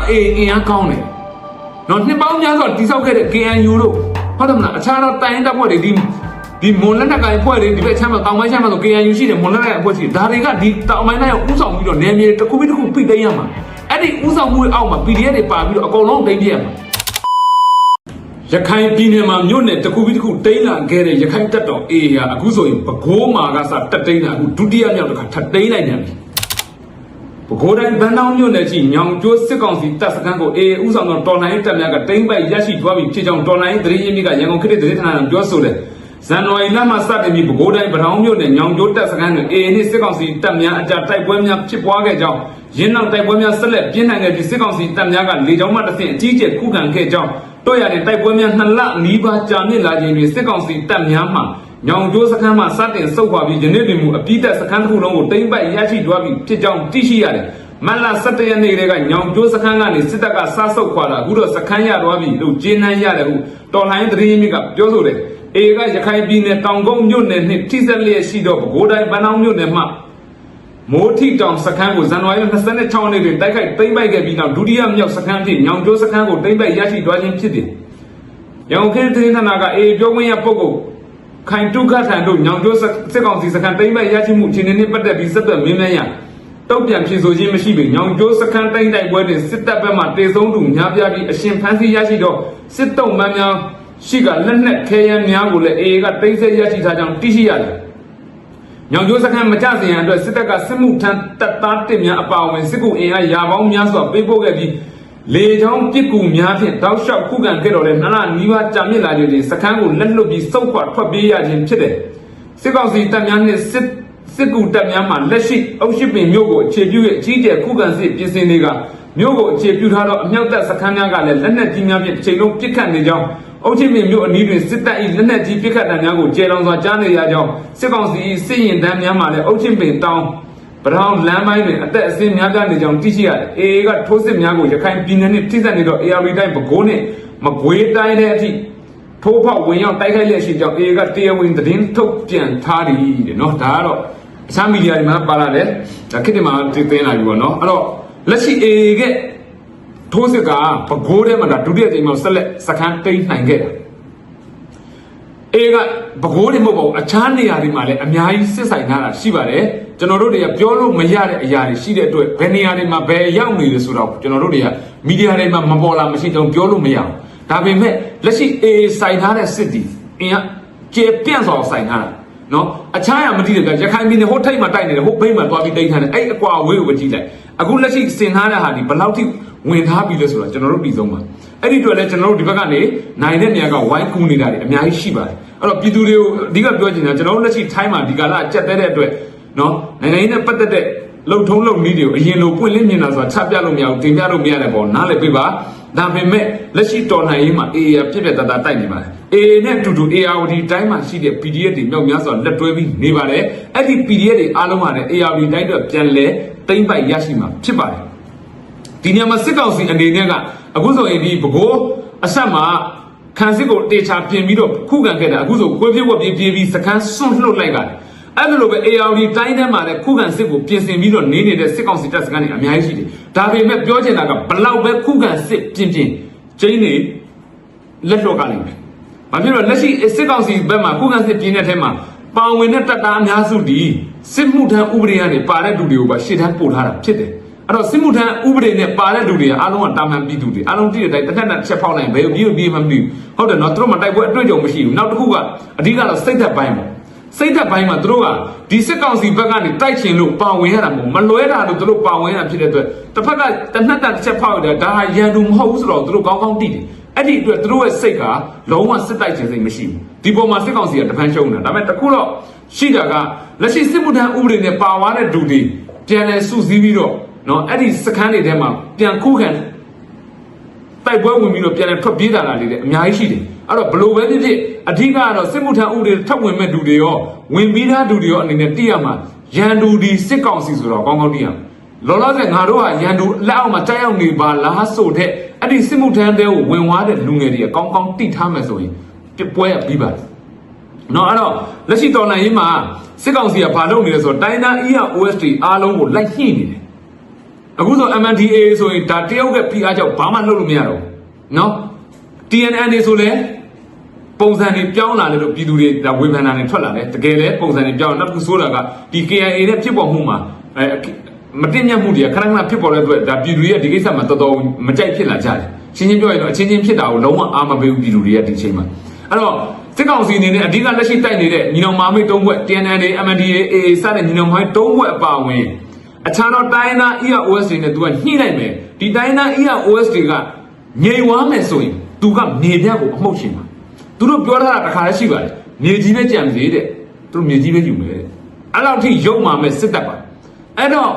အင်အားကောင်းတယ်နော်နှစ်ပေါင်းများစွာတိဆောက်ခဲ့တဲ့ KNU တို့ဟုတ်တယ်မလားအခြားသောတိုင်းတပ်ဖွဲ့တွေဒီမွန်လက်နက်ကိုင်အဖွဲ့တွေဒီဘက်ချမ်းမှာတောင်ပိုင်းချမ်းမှာဆို KNU ရှိတယ်မွန်လက်နက်အဖွဲ့ရှိဒါတွေကဒီတောင်ပိုင်းတိုင်းကိုဥဆောင်ပြီးတော့နယ်မြေတစ်ခုပြီးတစ်ခုဖိသိမ်းရမှာအဲ့ဒီဥဆောင်မှုတွေအောက်မှာ PDF တွေပါပြီးတော့အကုန်လုံးသိမ်းပြရမှာရခိုင်ပြည်နယ်မှာမြို့နယ်တစ်ခုပြီးတစ်ခုတိမ်းလာခဲ့တဲ့ရခိုင်တပ်တော် AA ဟာအခုဆိုရင်ပဲခူးမှာကစတက်တိမ်းလာအခုဒုတိယမြောက်တစ်ခါထပ်တိမ်းလိုက်ပြန်ပြီပဲခူးတိုင်းဗန်းတောင်းမြို့နယ်ကြီးညောင်ကျိုးစစ်ကောင်စီတပ်စခန်းကို AA ဥဆောင်သောတော်လှန်ရေးတပ်များကတိမ်းပိုက်ရရှိသွားပြီဖြစ်ကြောင်းတော်လှန်ရေးသတင်းရင်းမြစ်ကရန်ကုန်ခေတ်သတင်းဌာနကပြောဆိုတယ်ဇန်နဝါရီလမှာစတင်ပြီးပဲခူးတိုင်းဗန်းတောင်းမြို့နယ်ညောင်ကျိုးတပ်စခန်းတွင် AA နှင့်စစ်ကောင်စီတပ်များအကြတိုက်ပွဲများဖြစ်ပွားခဲ့ကြောင်းရင်းနောက်တိုက်ပွဲများဆက်လက်ပြင်းထန်ခဲ့ပြီးစစ်ကောင်စီတပ်များကလေကြောင်းမှတစ်ဆင့်အကြီးအကျယ်ခုခံခဲ့ကြောင်းတို့ရတဲ့တိုက်ပွဲများ2လနီးပါးကြာမြင့်လာခြင်းတွင်စစ်ကောင်စီတပ်များမှညောင်ကျိုးစခန်းမှစတင်ဆုတ်ခွာပြီးယနေ့တွင်မူအပိသက်စခန်းတစ်ခုလုံးကိုတိမ့်ပိုက်ရရှိသွားပြီးဖြစ်ကြောင်းသိရှိရတယ်။မတ်လ17ရက်နေ့ကညောင်ကျိုးစခန်းကနေစစ်တပ်ကစဆုတ်ခွာလာအခုတော့စခန်းရသွားပြီလို့ကြေးနှမ်းရတယ်ဟုတော်လှန်ရေးသတင်းရင်းမြစ်ကပြောဆိုတယ်။အေကရခိုင်ပြည်နယ်တောင်ကုန်းမြို့နယ်နှင့်ထိစပ်လျက်ရှိသောပဲခူးတိုင်းဗန်းတောင်းမြို့နယ်မှမိုးထီတောင်စခန်းကိုဇန်နဝါရီ26ရက်နေ့တွင်တိုက်ခိုက်သိမ်းပိုက်ခဲ့ပြီးနောက်ဒုတိယမြောက်စခန်းဖြစ်ညောင်ကျိုးစခန်းကိုသိမ်းပိုက်ရရှိသွားခြင်းဖြစ်သည်။ရန်ကုန်ခေတ်သတင်းဌာနကအေပြောခွင့်ရပုဂ္ဂိုလ်ခိုင်တုခထံတို့ညောင်ကျိုးစစ်ကောင်စီစခန်းသိမ်းပိုက်ရရှိမှုအခြေအနေနှင့်ပတ်သက်ပြီးဆက်သွယ်မေးမြန်းရန်တုတ်ပြန်ဖြေဆိုခြင်းမရှိပေညောင်ကျိုးစခန်းတိုက်ပွဲတွင်စစ်တပ်ဘက်မှတေဆုံးသူများပြားပြီးအရှင်ဖမ်းဆီးရရှိသောစစ်တုံးမှန်းများရှိကလက်နက်ခဲယမ်းများကိုလည်းအေကတိတ်ဆိတ်ရရှိထားကြောင်းသိရှိရတယ်။ညောင်ကျိုးစခန်းမကြစေရန်အတွက်စစ်တပ်ကစစ်မှုထမ်းတပ်သားတစ်များအပါအဝင်စစ်ကူအင်အားရာပေါင်းများစွာပေးပို့ခဲ့ပြီးလေချောင်းပစ်ကူများဖြင့်တောက်လျှောက်ခုခံခဲ့တော်လဲ2လနီးပါးကြာမြင့်လာခြင်းတွင်စခန်းကိုလက်လွတ်ပြီးစုပ်ခွာထွက်ပြေးရခြင်းဖြစ်တယ်။စစ်ကောင်စီတပ်များနှင့်စစ်ကူတပ်များမှလက်ရှိအုပ်ရှိပင်မြို့ကိုအခြေပြု၍အကြီးအကျယ်ခုခံစစ်ပြင်ဆင်နေကမြို့ကိုအခြေပြုထားသောအမြောက်တပ်စခန်းများကလည်းလက်နက်ကြီးများဖြင့်တစ်ချိန်လုံးပစ်ခတ်နေကြောင်းအုပ်ရှိပင်မြို့အနီးတွင်စစ်တပ်၏လက်နက်ကြီးပစ်ခတ်တပ်များကိုကျေလောင်စွာကြားနေရကြောင်းစစ်ကောင်စီ၏စစ်ရင်တန်းများမှလည်းအုပ်ရှိပင်တောင်းပထောင်လမ်းပိုင်းတွင်အသက်အစင်းများပြားနေကြောင်းသိရှိရတယ်။ AA ကထိုးစစ်များကိုရခိုင်ပြည်နယ်နှင့်ထိစပ်နေသော AR တိုင်းပဲခူးနှင့်မကွေးတိုင်းတဲ့အထိထိုးဖောက်ဝင်ရောက်တိုက်ခိုက်လျက်ရှိကြောင်း AA ကတရားဝင်သတင်းထုတ်ပြန်ထားသည်တဲ့နော်ဒါကတော့အခြားမီဒီယာတွေမှာပါလာတယ်ဒါခေတ်တွေမှာတင်သွင်းလာပြီပေါ့နော်အဲ့တော့လက်ရှိ AA ကထိုးစစ်ကပဲခူးထဲမှာဒါဒုတိယကြိမ်မှာဆက်လက်စခန်းတိမ်းနိုင်ခဲ့တာAA ကပဲခူးတွေမဟုတ်ပါဘူးအခြားနေရာတွေမှာလည်းအများကြီးစစ်ဆိုင်ထားတာရှိပါတယ်ကျွန်တော်တို့တွေကပြောလို့မရတဲ့အရာတွေရှိတဲ့အတွက်ဘယ်နေရာတွေမှာဘယ်ရောက်နေလဲဆိုတော့ကျွန်တော်တို့တွေကမီဒီယာတွေမှာမပေါ်လာမရှိတော့ပြောလို့မရဘူးဒါပေမဲ့လက်ရှိ AA ဆိုင်ထားတဲ့စစ်တီအင်းကကျေပြန့်စွာဆိုင်ထားတာနော်အခြားရမသိတယ်ဗျရခိုင်ပြည်နယ်ဟိုထိတ်မှာတိုက်နေတယ်ဟိုဘိတ်မှာတွားပြီးတိတ်ထားတယ်အဲ့အကွာအဝေးကိုပဲကြည့်လိုက်အခုလက်ရှိစင်ထားတဲ့ဟာဒီဘယ်လောက်ထိဝင်ထားပြီလဲဆိုတော့ကျွန်တော်တို့ပြည်ဆုံးပါအဲ့ဒီအတွက်လည်းကျွန်တော်တို့ဒီဘက်ကနေနိုင်တဲ့နေရာကဝိုင်းကူနေတာတွေအများကြီးရှိပါတယ်အဲ့တော့ပြည်သူတွေကိုအဓိကပြောချင်တာကျွန်တော်တို့လက်ရှိထိုင်းမှာဒီကာလကြက်တဲ့အတွက်နော်နိုင်ငံရေးနဲ့ပတ်သက်တဲ့လုံထုံးလုံနည်းတွေကိုအရင်လိုပွင့်လင်းမြင်တာဆိုတာချပြလို့မရဘူးတင်ပြလို့မရတဲ့ပေါ့နားလည်ပေးပါဒါပေမဲ့လက်ရှိတော်လှန်ရေးမှာ AA ပြည့်ပြည့်တတ်တာတိုက်နေပါတယ် AA နဲ့အတူတူ ARD တိုင်းမှာရှိတဲ့ PDF တွေမြောက်များစွာလက်တွဲပြီးနေပါတယ်အဲ့ဒီ PDF တွေအားလုံးကလည်း ARD တိုင်းအတွက်ပြန်လဲသိမ့်ပိုက်ရရှိမှာဖြစ်ပါတယ်ဒီနေရာမှာစစ်ကောင်စီအနေနဲ့ကအခုဆိုရင်ဒီပဲခူးအဆက်မှာခံစစ်ကိုတေချာပြင်ပြီးတော့ခုခံခဲ့တာအခုဆိုကွဲပြေးဝက်ပြေးပြီးစခန်းစွန့်လှုပ်လိုက်တာအဲ့လိုပဲ ARD တိုင်းထဲမှာလည်းခုခံစစ်ကိုပြင်ဆင်ပြီးတော့နေနေတဲ့စစ်ကောင်စီတပ်စခန်းတွေအများကြီးရှိတယ်ဒါပေမဲ့ပြောချင်တာကဘလောက်ပဲခုခံစစ်ပြင်ကျင်းနေလက်လွတ်ကလိမ့်မယ်ဘာဖြစ်လို့လက်ရှိစစ်ကောင်စီဘက်မှာခုခံစစ်ပြင်တဲ့ထဲမှာပါဝင်တဲ့တပ်သားအများစုဒီစစ်မှုထမ်းဥပဒေကနေပါတဲ့လူတွေကိုပါရှေ့တန်းပို့ထားတာဖြစ်တယ်အဲ့တော့စစ်မှုထမ်းဥပဒေနဲ့ပါတဲ့လူတွေအားလုံးကတာမန်ပြည်သူတွေအားလုံးတည့်တဲ့တိုင်းတစ်ချက်ဖောက်နိုင်ဘယ်ပြေးမှမသိဘူးဟုတ်တယ်နော်သူတို့မှတိုက်ပွဲအတွေ့အကြုံမရှိဘူးနောက်တစ်ခုကအဓိကတော့စိတ်သက်ပိုင်းပေါ့စိတ်သက်ပိုင်းမှာသူတို့ကဒီစစ်ကောင်စီဘက်ကနေတိုက်ချင်လို့ပါဝင်ရတာမလွဲတာလို့သူတို့ပါဝင်ရတာဖြစ်တဲ့အတွက်တစ်ဖက်ကတစ်ချက်ဖောက်ရတာဒါရန်သူမဟုတ်ဘူးဆိုတော့သူတို့ကောင်းကောင်းသိတယ်အဲ့ဒီအတွက်သူတို့ရဲ့စိတ်ကလုံးဝစစ်တိုက်ခြင်းစိတ်မရှိဘူးဒီပေါ်မှာစစ်ကောင်စီကတပန်းရှုံးနေတာဒါပေမဲ့တခုတော့ရှိတာကလက်ရှိစစ်မှုထမ်းဥပဒေနဲ့ပါဝါတဲ့လူတွေပြန်လဲစုစည်းပြီးတော့နော်အဲ့ဒီစခန်းတွေထဲမှာပြန်ခုခံတိုက်ပွဲဝင်ပြီးတော့ပြန်လဲထွက်ပြေးတာလေးတွေအများကြီးရှိတယ်အဲ့တော့ဘလို့ပဲဖြစ်ဖြစ်အဓိကကတော့စစ်မှုထမ်းဥပဒေထပ်ဝင်မဲ့လူတွေရောဝင်ပြီးသားလူတွေရောအနေနဲ့သိရမှာရန်သူဒီစစ်ကောင်စီဆိုတော့ကောင်းကောင်းသိရမှာလောလောဆယ်ငါတို့ကရန်သူလက်အောက်မှာတိုက်ရောက်နေပါလားဆိုတဲ့အဲ့ဒီစစ်မှုထမ်းတွေကိုဝင်သွားတဲ့လူငယ်တွေကကောင်းကောင်းသိထားမယ်ဆိုရင်ပွဲရပြီးပါတယ်နော်အဲ့တော့လက်ရှိတော်လှန်ရေးမှာစစ်ကောင်စီကဘာလုပ်နေလဲဆိုတော့တိုင်းသား EROST အားလုံးကိုလိုက်ညှိနေတယ် အခုဆို MNDAA ဆိုရင်ဒါတရုတ်က PR ကြောင့်ဘာမှလုပ်လို့မရတော့နော် TNN ဆိုလဲပုံစံတွေပြောင်းလာတယ်လို့ပြည်သူတွေဒါဝေဖန်တာတွေထွက်လာတယ်တကယ်လဲပုံစံတွေပြောင်းနောက်တစ်ခုဆိုတာကဒီ KIA နဲ့ဖြစ်ပေါ်မှုမှာမတင်မြတ်မှုတွေကခဏခဏဖြစ်ပေါ်တဲ့အတွက်ဒါပြည်သူတွေရဲ့ဒီကိစ္စမှာတော်တော်မကြိုက်ဖြစ်လာကြတယ်ရှင်းရှင်းပြောရင်တော့အချင်းချင်းဖြစ်တာကိုလုံးဝအားမပေးဘူးပြည်သူတွေကဒီချိန်မှာအဲ့တော့စစ်ကောင်စီအနေနဲ့အဓိကလက်ရှိတိုက်နေတဲ့ညီနောင်မဟာမိတ်၃ဘွဲ့ TNN တွေ MNDAA စတဲ့ညီနောင်မဟာမိတ်၃ဘွဲ့အပါအဝင်အခြားသောတိုင်းသား EROS တွေနဲ့သူကညှိလိုက်မယ်ဒီတိုင်းသား EROS တွေကငြိမ်ဝါမယ်ဆိုရင်သူကမြေပြတ်ကိုအမှုတ်ရှင်မှာသူတို့ပြောထားတာတစ်ခါလည်းရှိပါတယ်မြေကြီးပဲကြံစေတဲ့သူတို့မြေကြီးပဲယူမယ်တဲ့အဲ့လောက်ထိရုံမာမဲ့စစ်တပ်ပါအဲ့တော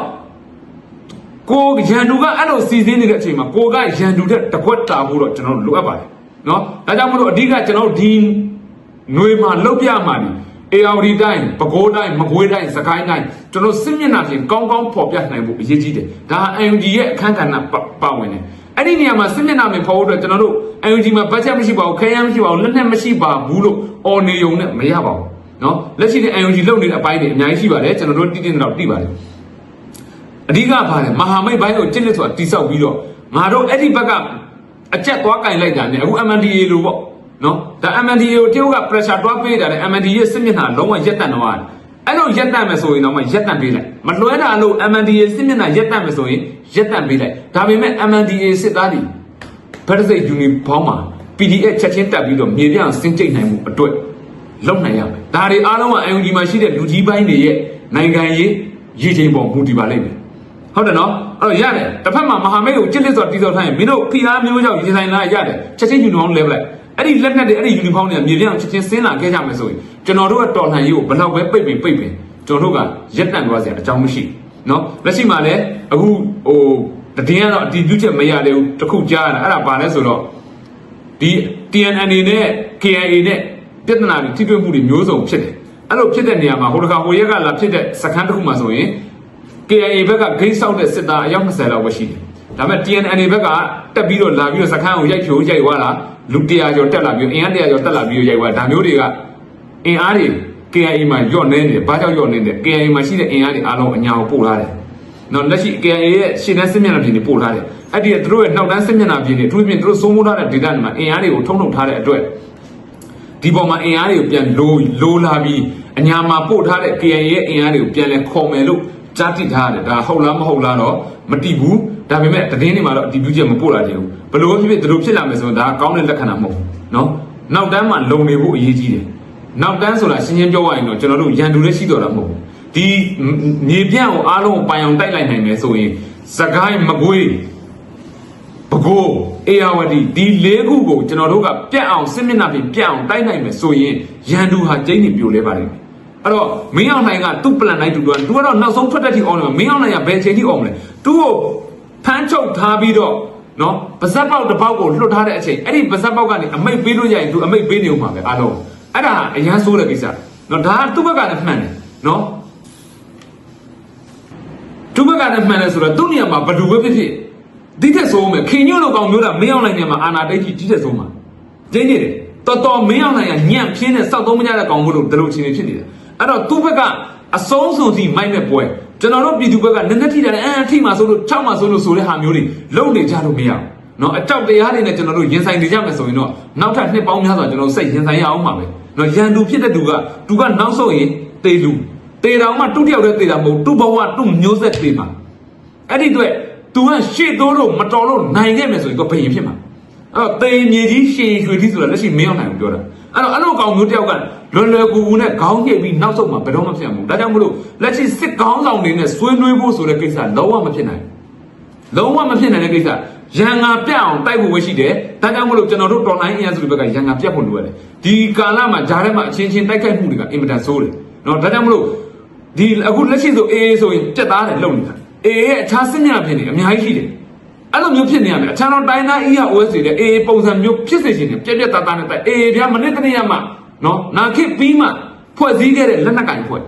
့ကိုရန်သူကအဲ့လိုစီစဉ်နေတဲ့အချိန်မှာကိုကရန်သူတဲ့တကွက်တာဖို့တော့ကျွန်တော်တို့လိုအပ်ပါတယ်နော်ဒါကြောင့်မလို့အဓိကကျွန်တော်တို့ဒီຫນွေမှာလုတ်ပြမှာဒီARD တိုင်းပဲခူးတိုင်းမကွေးတိုင်းစကိုင်းတိုင်းကျွန်တော်စစ်မျက်နှာပြင်ကောင်းကောင်းဖော်ပြနိုင်ဖို့အရေးကြီးတယ်ဒါ NUG ရဲ့အခန်းကဏ္ဍပါဝင်တယ်အဲ့ဒီနေရာမှာစစ်မျက်နှာပြင်ဖော်ဖို့အတွက်ကျွန်တော်တို့ NUG မှာဘတ်ဂျက်မရှိပါဘူးခဲယမ်းမရှိပါဘူးလက်နက်မရှိပါဘူးလို့အော်နေုံနဲ့မရပါဘူးနော်လက်ရှိတဲ့ NUG လုပ်နေတဲ့အပိုင်းတွေအများကြီးရှိပါတယ်ကျွန်တော်တို့တိတိတော့သိပါတယ်အဓိကပါတယ်မဟာမိတ်ဘိုင်းကိုကျစ်လက်ဆိုတာတိဆောက်ပြီးတော့ငါတို့အဲ့ဒီဘက်ကအကြက်သွားကင်လိုက်တာနဲ့အခု MNDAA လို့ပေါ့နော်ဒါ MNDAA ကိုတရုတ်က pressure တွားပေးတာလေ MNDAA ရဲ့စစ်မျက်နှာလုံးဝရက်တန့်တော့အဲ့လိုရက်တန့်မယ်ဆိုရင်တော့မှရက်တန့်ပေးလိုက်မလွှဲတာလို့ MNDAA စစ်မျက်နှာရက်တန့်မယ်ဆိုရင်ရက်တန့်ပေးလိုက်ဒါပေမဲ့ MNDAA စစ်သားတွေဗတ်စိတ်ယူနီဖောင်းမှာ PDF ချက်ချင်းတက်ပြီးတော့မြေပြန့်စင်ကြိတ်နိုင်မှုအတွက်လုံနိုင်ရမယ်ဒါတွေအားလုံးက NUG မှာရှိတဲ့လူကြီးပိုင်းတွေရဲ့နိုင်ငံရေးရည်ချိန်ပေါ်မူတည်ပါလိမ့်မယ်ဟုတ်တယ်နော်အဲ့တော့ရတယ်တစ်ဖက်မှာမဟာမိတ်ကိုကျစ်လက်စွာတီးဆောက်ထားရင်မင်းတို့ PR မျိုးကြောင့်ရင်ဆိုင်လာရတယ်ချက်ချင်းယူနီဖောင်းလဲပလိုက်အဲ့ဒီလက်နက်တွေအဲ့ဒီယူနီဖောင်းတွေကမြေပြန့်ချက်ချင်းဆင်းလာခဲ့ကြမယ်ဆိုရင်ကျွန်တော်တို့ကတော်လှန်ရေးကိုဘယ်တော့ပဲပိတ်ပင်ကျွန်တော်တို့ကရက်တန့်သွားစရာအကြောင်းမရှိနော်လက်ရှိမှာလည်းအခုတည်င်းကတော့အတီးပြုချက်မရသေးဘူးတခုကြားရတာအဲ့ဒါဘာလဲဆိုတော့ဒီ TNN နဲ့ KIA နဲ့ပြဿနာတွေထိတွေ့မှုတွေမျိုးစုံဖြစ်တယ်အဲ့လိုဖြစ်တဲ့နေရာမှာဟိုတခါဟိုရက်ကလာဖြစ်တဲ့စခန်းတစ်ခုမှာဆိုရင် KIA ဘက်ကဂိတ်ဆောက်တဲ့စစ်သားအယောက်20လောက်ပဲရှိတယ်ဒါပေမဲ့ TNN ဘက်ကတက်ပြီးတော့လာပြီးတော့စခန်းကိုရိုက်ဖြိုးရိုက်သွားတာလူ100ကျော်တက်လာပြီးအင်အား100ကျော်တက်လာပြီးရိုက်သွားဒါမျိုးတွေကအင်အားတွေ KIA မှာညော့နေတယ်ဘာကြောင့်ညော့နေတယ် KIA မှာရှိတဲ့အင်အားတွေအားလုံးအညာကိုပို့ထားတယ်နော်လက်ရှိ KIA ရဲ့ရှေ့တန်းစစ်မျက်နှာပြင်တွေပို့ထားတယ်အဲ့ဒီသူတို့ရဲ့နောက်တန်းစစ်မျက်နှာပြင်တွေအထူးသဖြင့်သူတို့စိုးမိုးထားတဲ့ data တွေမှာအင်အားတွေကိုထုံထုတ်ထားတဲ့အတွက်ဒီပေါ်မှာအင်အားတွေကိုပြန်လိုလာပြီးအညာမှာပို့ထားတဲ့ KIA ရဲ့အင်အားတွေကိုပြန်လဲခေါ်မယ်လို့ကြားသိထားတယ်ဒါဟုတ်လားမဟုတ်လားတော့မသိဘူးဒါပေမဲ့သတင်းတွေမှာတော့အတီးပြုချက်မပို့လာကြဘူးဘယ်လိုဖြစ်ဖြစ်ဒီလိုဖြစ်လာမယ်ဆိုရင်ဒါကောင်းတဲ့လက္ခဏာမဟုတ်ဘူးနော်နောက်တန်းမှာလုံနေဖို့အရေးကြီးတယ်နောက်တန်းဆိုတာရှင်းရှင်းပြောရရင်တော့ကျွန်တော်တို့ရန်သူလည်းရှိတော့တာမဟုတ်ဘူးဒီမြေပြန့်ကိုအားလုံးပိုင်အောင်တိုက်လိုက်နိုင်မယ်ဆိုရင်စကိုင်းမကွေးပဲခူးအေရဝတီဒီ၄ခုကိုကျွန်တော်တို့ကပြတ်အောင်စစ်မျက်နှာပြင်ပြတ်အောင်တိုက်နိုင်မယ်ဆိုရင်ရန်သူဟာကျင်းနေပြိုလဲပါလိမ့်မယ်အဲ့တော့မင်းအောင်နိုင်ကသူ့ plan လိုက်တူတော့သူကတော့နောက်ဆုံးထွက်တဲ့ထိအောင်တယ်မင်းအောင်နိုင်ကဘယ်ချိန်ထိအောင်မလဲသူ့ကိုဖမ်းချုပ်ထားပြီးတော့နော်ပါဇက်ပေါက်တစ်ပေါက်ကိုလွတ်ထားတဲ့အချိန်အဲ့ဒီပါဇက်ပေါက်ကနေအမိတ်ပေးလို့ရရင်သူအမိတ်ပေးနေဦးမှာပဲအားလုံးအဲ့ဒါအရန်ဆိုးတဲ့ကိစ္စနော်ဒါကသူ့ဘက်ကလည်းမှန်တယ်နော်သူ့ဘက်ကလည်းမှန်တယ်ဆိုတော့သူ့နေရာမှာဘယ်လိုပဲဖြစ်ဖြစ်ဒီထက်ဆိုးမယ်ခင်ညွန့်လိုကောင်မျိုးတာမင်းအောင်နိုင်နေမှာအာနာတိတ်ကြီးဒီထက်ဆိုးမှာကျင်းနေတယ်တော်မင်းအောင်နိုင်ကညံ့ပြင်းတဲ့စောက်သုံးမကြတဲ့ကောင်မျိုးလို့ဒီလိုချင်းနေဖြစ်နေတယ်အဲ့တော့သူ့ဘက်ကအဆုံးစုံစီမိုက်မဲ့ပွဲကျွန်တော်တို့ပြည်သူဘက်ကနည်းနည်းထိတယ်အထိမှဆိုလို့6မှဆိုလို့ဆိုတဲ့ဟာမျိုးတွေလုံနေကြလို့မရဘူးเนาะအကြောက်တရားတွေနဲ့ကျွန်တော်တို့ရင်ဆိုင်နေကြမယ်ဆိုရင်တော့နောက်ထပ်နှစ်ပေါင်းများစွာကျွန်တော်စိတ်ရင်ဆိုင်ရအောင်ပါပဲเนาะရန်သူဖြစ်တဲ့သူကနောက်ဆုံးရင်တေလူတေတောင်မှတူတယောက်တည်းတေတာမဟုတ်တူဘဝတူမျိုးဆက်တေမှာအဲ့ဒီအတွက်သူကရှေ့တိုးလို့မတော်လို့နိုင်ခဲ့မယ်ဆိုရင်တော့ဘယင်ဖြစ်မှာအဲ့တော့တေမြေကြီးရှေ့ရွှေကြီးဆိုတာလက်ရှိမင်းအောင်နိုင်ဘူးပြောတာအဲ့တော့ကောင်မျိုးတယောက်ကလွယ်ကူနဲ့ခေါင်းညှိပြီးနောက်ဆုံးမှာဘယ်တော့မှဖြစ်မှာမဟုတ်ဒါကြောင့်မလို့လက်ရှိစစ်ကောင်းဆောင်တွေနဲ့ဆွေးနွေးဖို့ဆိုတဲ့ကိစ္စလုံးဝမဖြစ်နိုင်လုံးဝမဖြစ်နိုင်တဲ့ကိစ္စရန်ငါပြတ်အောင်တိုက်ဖို့ပဲရှိတယ်ဒါကြောင့်မလို့ကျွန်တော်တို့တော်လိုင်းအင်အားစုတွေဘက်ကရန်ငါပြတ်ဖို့လိုရတယ်ဒီကာလမှာဂျားထဲမှာအချင်းချင်းတိုက်ခိုက်မှုတွေကအင်မတန်ဆိုးတယ်နော်ဒါကြောင့်မလို့ဒီအခုလက်ရှိဆိုအေးဆိုရင်တက်သားတယ်လုံနေတာအေးရဲ့အခြားစစ်မျက်နှာပြင်တွေအများကြီးရှိတယ်အဲ့လိုမျိုးဖြစ်နေရမယ်အခြားတော့တိုင်းသား EROS တွေလည်းအေးပုံစံမျိုးဖြစ်စေချင်တယ်ပြက်သားနဲ့တိုက်အေးဗျာမနေ့တနေ့ကမှနော်နာခစ်ပြီးမှဖွဲ့စည်းခဲ့တဲ့လက်နက်ကင်ဖွဲ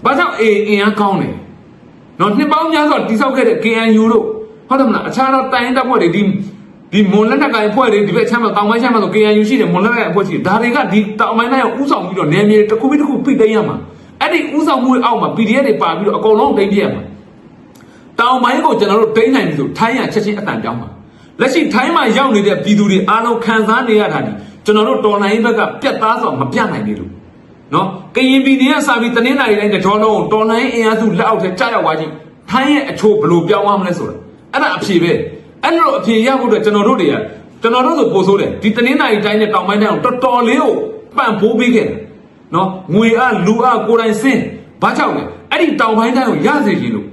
့ဘာကြောင့်အေးအင်အားကောင်းတယ်နော်နှစ်ပေါင်းများစွာတိဆောက်ခဲ့တဲ့ KNU တို့ဟုတ်တယ်မလားအခြားတော့တိုင်းတပ်ဖွဲ့တွေဒီမွန်လက်နက်ကင်ဖွဲ့တွေဒီဘက်ချမ်းမှာတောင်ပိုင်းချမ်းမှာဆို KNU ရှိတယ်မွန်လက်နက်ကင်ဖွဲ့ရှိတယ်ဒါတွေကဒီတောင်ပိုင်းတိုင်းကိုဥဆောင်ပြီးတော့နယ်မြေတစ်ခုပြီးတစ်ခုဖိသိမ်းရမှာအဲ့ဒီဥဆောင်မှုအောက်မှာ PDF တွေပါပြီးတော့အကုန်လုံးတိမ့်ပြရမှာ တောင်ပိုင်းကိုကျွန်တော်တို့တိမ့်နိုင်ပြီဆိုထိုင်းရချက်ချင်းအတန်ပြောင်းပါလက်ရှိထိုင်းမှာရောက်နေတဲ့ပြည်သူတွေအားလုံးခံစားနေရတာဒီကျွန်တော်တို့တော်လိုင်းဘက်ကပြတ်သားစွာမပြနိုင်ဘူးလို့နော်ကရင်ပြည်နယ်ကစာပြီးတနင်္လာရီတိုင်းကြောလုံးတော်လိုင်းအင်အားစုလက်အောက်ထဲကြားရောက်သွားချင်းထိုင်းရဲ့အချိုးဘလို့ပြောင်းသွားမလဲဆိုတာအဲ့ဒါအဖြေပဲအဲ့လိုအဖြေရဖို့အတွက်ကျွန်တော်တို့ဆိုပို့ဆိုးတယ်ဒီတနင်္လာရီတိုင်းနဲ့တောင်ပိုင်းတိုင်းကိုတော်တော်လေးကိုပန့်ဖိုးပေးခဲ့တယ်နော်ငွေအားလူအားကိုယ်တိုင်စင်းဘာကြောင့်လဲအဲ့ဒီတောင်ပိုင်းတိုင်းကိုရစေခြင်းလို့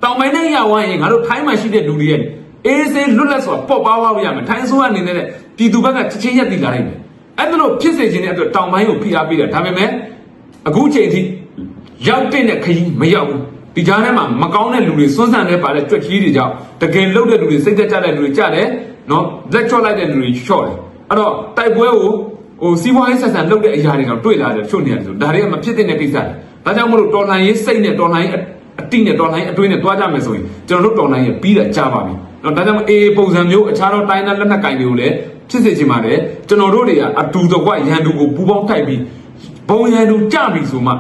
တောင်ပိုင်းတိုင်းရသွားရင်ငါတို့ထိုင်းမှာရှိတဲ့လူတွေရဲ့အေးစေးလွတ်လပ်စွာပေါ့ပါးရမယ်ထိုင်းဆိုးအနေနဲ့ပြည်သူဘက်ကချက်ချင်းရက်တည်လာနိုင်တယ်အဲ့ဒါလို့ဖြစ်စေခြင်းတဲ့အတွက်တောင်ပိုင်းကိုဖိအားပေးတယ်ဒါပေမဲ့အခုချိန်ထိရောက်တဲ့ခရီးမရောက်ဘူးဒီကြားထဲမှာမကောင်းတဲ့လူတွေစွန့်ဆန်နေပါတဲ့ကြွက်ကြီးတွေကြောင့်တကယ်လှုပ်တဲ့လူတွေစိတ်သက်ကြတဲ့လူတွေကြတယ်နော်လက်ချော့လိုက်တဲ့လူတွေချော့တယ်အဲ့တော့တိုက်ပွဲကိုစီးပွားရေးဆက်ဆံလုပ်တဲ့အရာတွေတော့တွေ့လာတယ်ချုပ်နေတယ်ဆိုဒါတွေကမဖြစ်တဲ့ကိစ္စတွေဒါကြောင့်မလို့တော်လှန်ရေးစိတ်နဲ့တော်လှန်ရေးအတိနဲ့တော်လှန်ရေးအတွင်းနဲ့တွားကြမယ်ဆိုရင်ကျွန်တော်တို့တော်လှန်ရေးပြီးတာကြားပါပြီနော်ဒါကြောင့်အေးပုံစံမျိုးအခြားသောတိုင်းသားလက်နက်ကိုင်တွေကိုလည်းဖြစ်စေချင်ပါတယ်ကျွန်တော်တို့တွေကအတူတကွရန်သူကိုပူပေါင်းထိုက်ပြီးဘုံရန်သူကြပြီဆိုမှ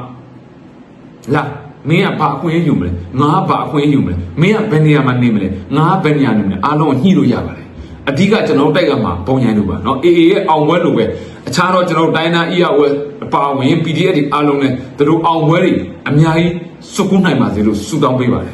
လာမင်းကဘာအခွင့်အရေးယူမလဲငါဘာအခွင့်အရေးယူမလဲမင်းကဘယ်နေရာမှာနေမလဲငါဘယ်နေရာနေမလဲအားလုံးညှိလို့ရပါတယ်အဓိကကျွန်တော်တို့တိုက်ကမှာဘုံရန်သူပါเนาะ AA ရဲ့အောင်ပွဲလိုပဲအခြားတော့ကျွန်တော်တို့တိုင်းသား EAW အပါဝင် PDF တွေအားလုံးနဲ့သူတို့အောင်ပွဲတွေအများကြီးစုကူးနိုင်ပါစေလို့ဆုတောင်းပေးပါတယ်